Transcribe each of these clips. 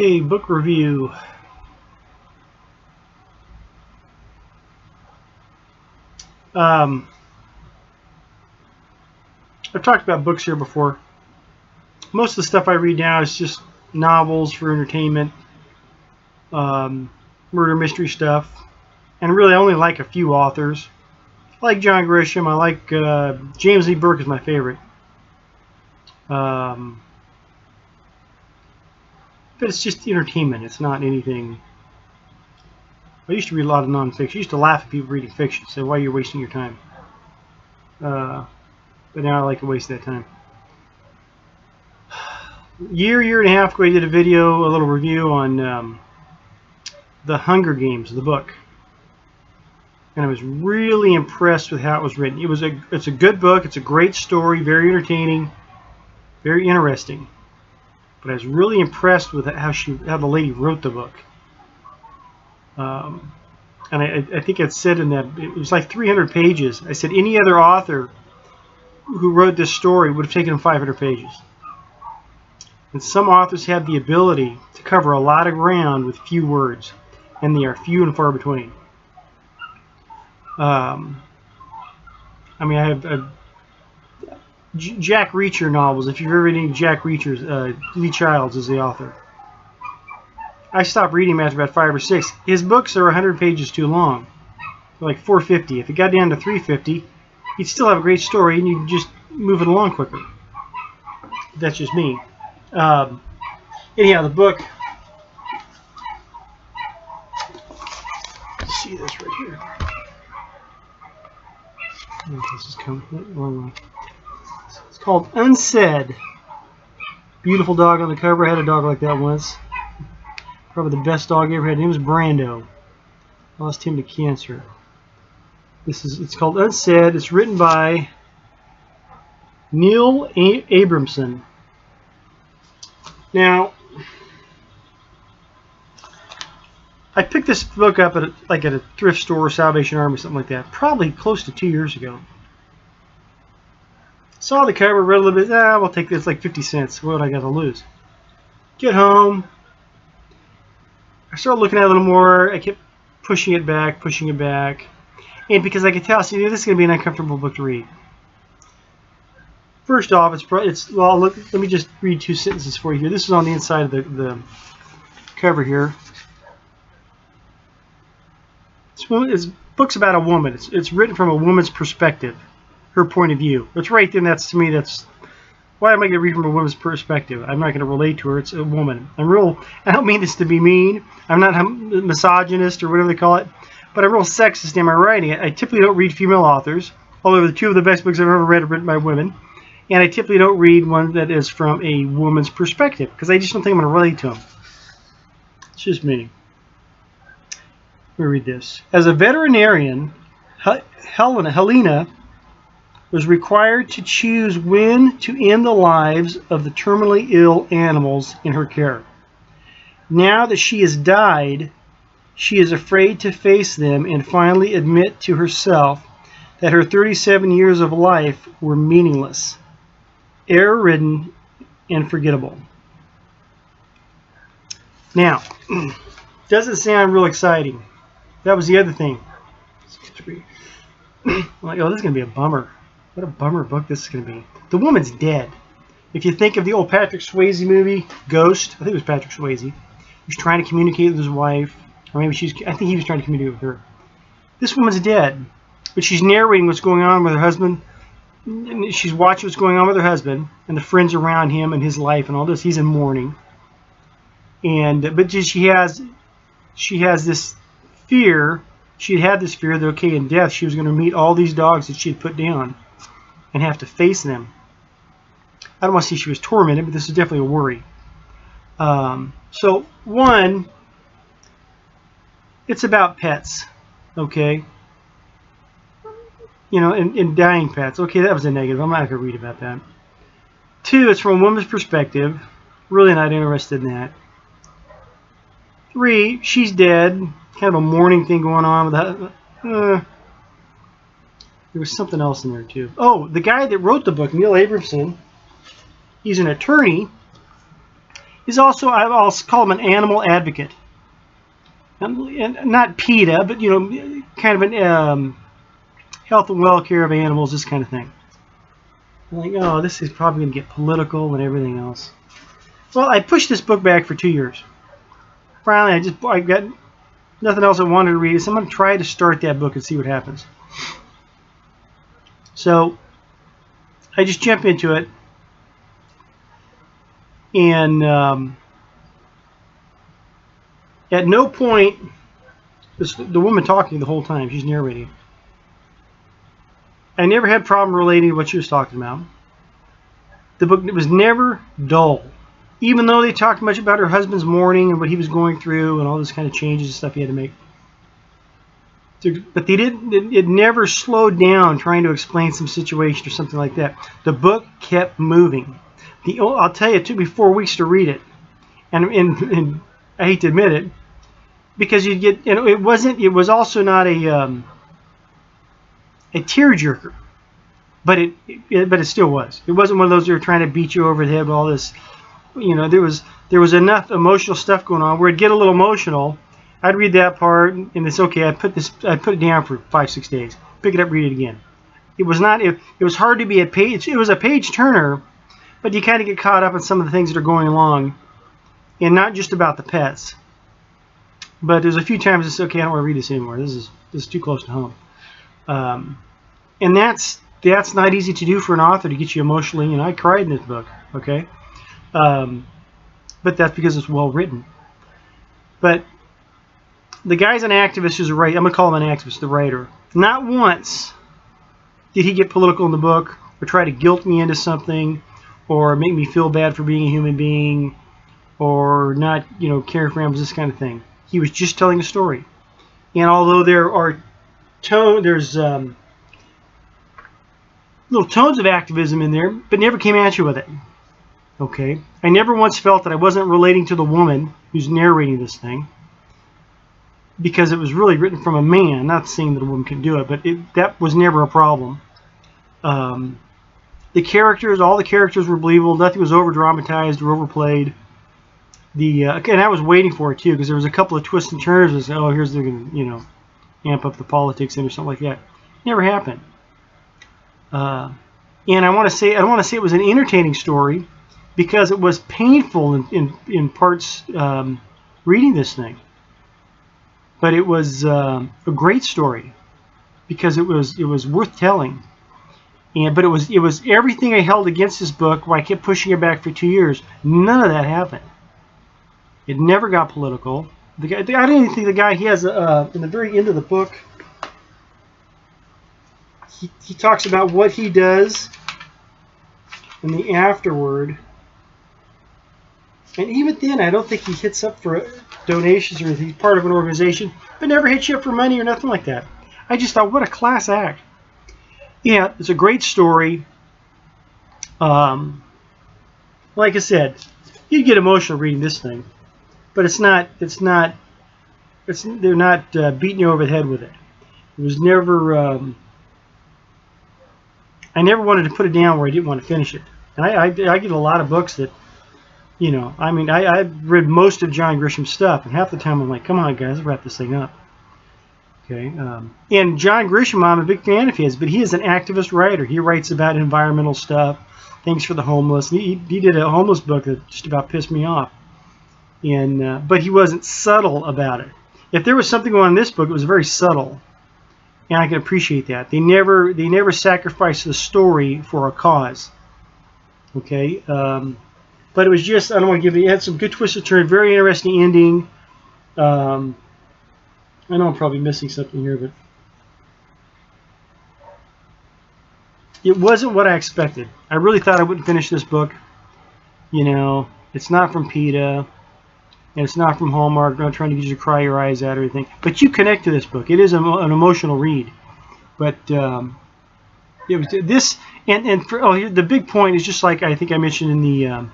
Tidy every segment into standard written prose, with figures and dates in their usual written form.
Okay, book review. I've talked about books here before. Most of the stuff I read now is just novels for entertainment, murder mystery stuff, and really I only like a few authors. I like John Grisham. I like James Lee Burke is my favorite. But it's just entertainment. It's not anything. I used to read a lot of nonfiction. I used to laugh at people reading fiction. Say, why are you wasting your time? But now I like to waste that time. Year and a half ago, I did a little review on The Hunger Games, the book. And I was really impressed with how it was written. It's a good book. It's a great story, very entertaining, very interesting. But I was really impressed with how the lady wrote the book. And I think it said in that, it was like 300 pages. I said any other author who wrote this story would have taken them 500 pages. And some authors have the ability to cover a lot of ground with few words, and they are few and far between. I mean, I have Jack Reacher novels. If you've ever read any Jack Reacher's, Lee Childs is the author. I stopped reading him after about 5 or 6. His books are 100 pages too long. They're like 450. If it got down to 350, he'd still have a great story, and you'd just move it along quicker. That's just me. Anyhow, the book. Let's see this right here. This is coming wrong way. It's called Unsaid. Beautiful dog on the cover. I had a dog like that once. Probably the best dog I ever had. His name was Brando. I lost him to cancer. It's called Unsaid. It's written by Neil Abramson. Now, I picked this book up at a thrift store or Salvation Army, something like that, probably close to 2 years ago. Saw the cover, read a little bit. We'll take this, like 50 cents. What I got to lose? Get home. I started looking at it a little more. I kept pushing it back, and because I could tell, see, this is going to be an uncomfortable book to read. First off, well, look. Let me just read 2 sentences for you here. This is on the inside of the cover here. It's book's about a woman. It's written from a woman's perspective, her point of view. It's right then. That's to me. That's why am I going to read from a woman's perspective? I'm not going to relate to her. It's a woman. I don't mean this to be mean. I'm not a misogynist or whatever they call it, but I'm real sexist in my writing. I typically don't read female authors, although the 2 of the best books I've ever read are written by women. And I typically don't read one that is from a woman's perspective because I just don't think I'm going to relate to them. It's just me. Let me read this. As a veterinarian, Helena was required to choose when to end the lives of the terminally ill animals in her care. Now that she has died, she is afraid to face them and finally admit to herself that her 37 years of life were meaningless, error-ridden, and forgettable. Now, doesn't sound real exciting. That was the other thing. Like, oh, this is going to be a bummer. What a bummer book this is going to be. The woman's dead. If you think of the old Patrick Swayze movie, Ghost, I think it was Patrick Swayze. He was trying to communicate with his wife. Or maybe I think he was trying to communicate with her. This woman's dead. But she's narrating what's going on with her husband. And she's watching what's going on with her husband and the friends around him and his life and all this. He's in mourning. But she has this fear. She had this fear that, okay, in death, she was going to meet all these dogs that she had put down and have to face them. I don't want to say she was tormented, but this is definitely a worry. So, one, it's about pets, okay? You know, and dying pets. Okay, that was a negative. I'm not going to read about that. 2, it's from a woman's perspective. Really not interested in that. 3, she's dead. Kind of a mourning thing going on with that. There was something else in there too. Oh, the guy that wrote the book, Neil Abramson, he's an attorney. He's also, I'll call him an animal advocate. And not PETA, but, you know, kind of an health and welfare of animals, this kind of thing. I'm like, oh, this is probably going to get political and everything else. Well, I pushed this book back for 2 years. Finally, I got nothing else I wanted to read, so I'm going to try to start that book and see what happens. So I just jump into it, and at no point, the woman talking the whole time, she's narrating. I never had a problem relating to what she was talking about. The book was never dull. Even though they talked much about her husband's mourning and what he was going through and all this kind of changes and stuff he had to make. But they didn't. It never slowed down trying to explain some situation or something like that. The book kept moving. I'll tell you, it took me 4 weeks to read it, and I hate to admit it, because you'd get. You know, it wasn't. It was also not a tearjerker, but it still was. It wasn't one of those that were trying to beat you over the head with all this. You know, there was enough emotional stuff going on where it'd get a little emotional. I'd read that part, and it's okay. I'd put it down for 5-6 days. Pick it up, read it again. It was not. It was hard to be a page. It was a page turner, but you kind of get caught up in some of the things that are going along, and not just about the pets. But there's a few times it's okay. I don't want to read this anymore. This is too close to home, and that's not easy to do for an author to get you emotionally. You know, I cried in this book. Okay. But that's because it's well written. But the guy's an activist who's a writer. I'm going to call him an activist, the writer. Not once did he get political in the book or try to guilt me into something or make me feel bad for being a human being or not, you know, caring for animals, this kind of thing. He was just telling a story. And although there are there's little tones of activism in there, but never came at you with it. Okay, I never once felt that I wasn't relating to the woman who's narrating this thing, because it was really written from a man. Not saying that a woman could do it, but that was never a problem. The characters, all the characters were believable. Nothing was over dramatized or overplayed. And I was waiting for it too, because there was a couple of twists and turns. It was, oh, here's they're gonna, you know, amp up the politics in or something like that. Never happened. And I don't want to say it was an entertaining story, because it was painful in parts reading this thing. But it was a great story, because it was worth telling. But it was everything I held against this book, where I kept pushing it back for 2 years. None of that happened. It never got political. I don't even think the guy, he has in the very end of the book, he talks about what he does in the afterword. And even then, I don't think he hits up for donations or anything. He's part of an organization, but never hits you up for money or nothing like that. I just thought, what a class act. Yeah, it's a great story. Like I said, you get emotional reading this thing, but they're not beating you over the head with it. It was never. I never wanted to put it down where I didn't want to finish it. And I get a lot of books that. You know, I mean, I've read most of John Grisham's stuff, and half the time I'm like, come on, guys, let's wrap this thing up. Okay. And John Grisham, I'm a big fan of his, but he is an activist writer. He writes about environmental stuff, things for the homeless. He did a homeless book that just about pissed me off. And but he wasn't subtle about it. If there was something going on in this book, it was very subtle, and I can appreciate that. They never sacrificed the story for a cause. Okay. But it was just, I don't want to give it had some good twists and turns, very interesting ending. I know I'm probably missing something here, but it wasn't what I expected. I really thought I wouldn't finish this book. You know, it's not from PETA, and it's not from Hallmark. I'm not trying to get you to cry your eyes out or anything. But you connect to this book. It is an emotional read. But it was this, and for, the big point is just like I think I mentioned in the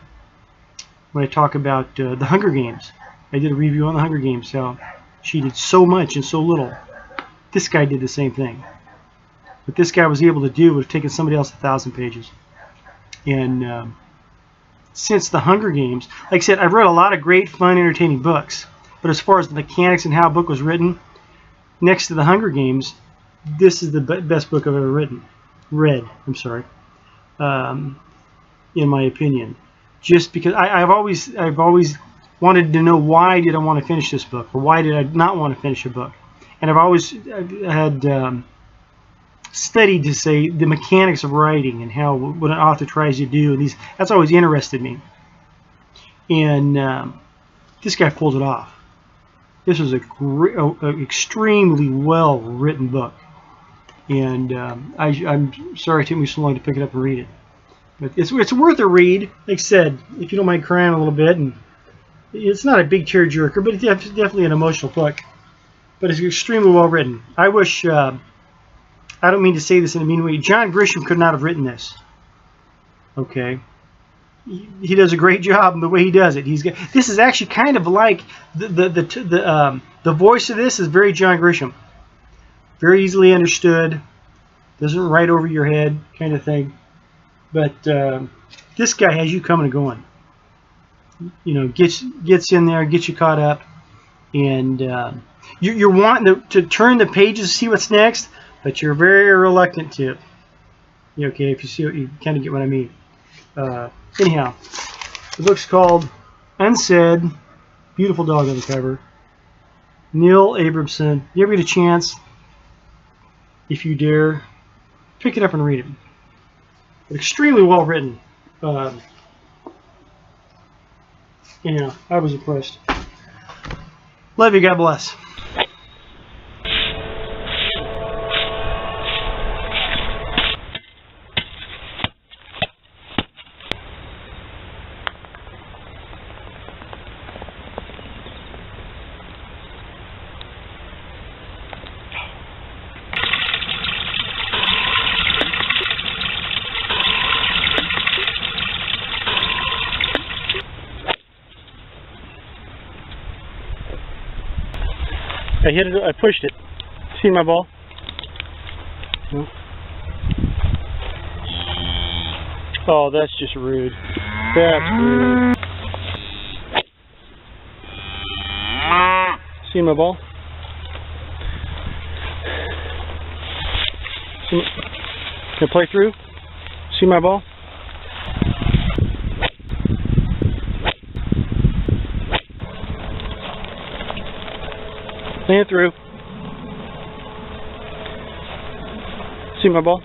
when I talk about the Hunger Games. I did a review on the Hunger Games, how she did so much and so little. This guy did the same thing. What this guy was able to do would have taken somebody else 1,000 pages. And since the Hunger Games. Like I said, I've read a lot of great, fun, entertaining books, but as far as the mechanics and how a book was written, next to the Hunger Games, this is the best book I've ever read. I'm sorry, in my opinion. Just because I've always wanted to know, why did I want to finish this book, or why did I not want to finish a book? And I've had studied to say the mechanics of writing and how what an author tries to do, and that's always interested me. And this guy pulls it off. This was a extremely well written book, and I'm sorry it took me so long to pick it up and read it, but it's worth a read. Like I said, if you don't mind crying a little bit, and it's not a big tearjerker, but it's definitely an emotional book. But it's extremely well written. I wish. I don't mean to say this in a mean way. John Grisham could not have written this. Okay, he does a great job in the way he does it. This is actually kind of like the voice of this is very John Grisham, very easily understood, doesn't write over your head kind of thing. But this guy has you coming and going. You know, gets in there, gets you caught up, and you're wanting to turn the pages, see what's next. But you're very reluctant to. Okay, if you see, you kind of get what I mean. Anyhow, the book's called Unsaid. Beautiful dog on the cover. Neil Abramson. You ever get a chance, if you dare, pick it up and read it. But extremely well written. Anyhow, I was impressed. Love you. God bless. I hit it. I pushed it. See my ball? No. Oh, that's just rude. That's rude. See my ball? Can I play through? See my ball? Playing through. See my ball?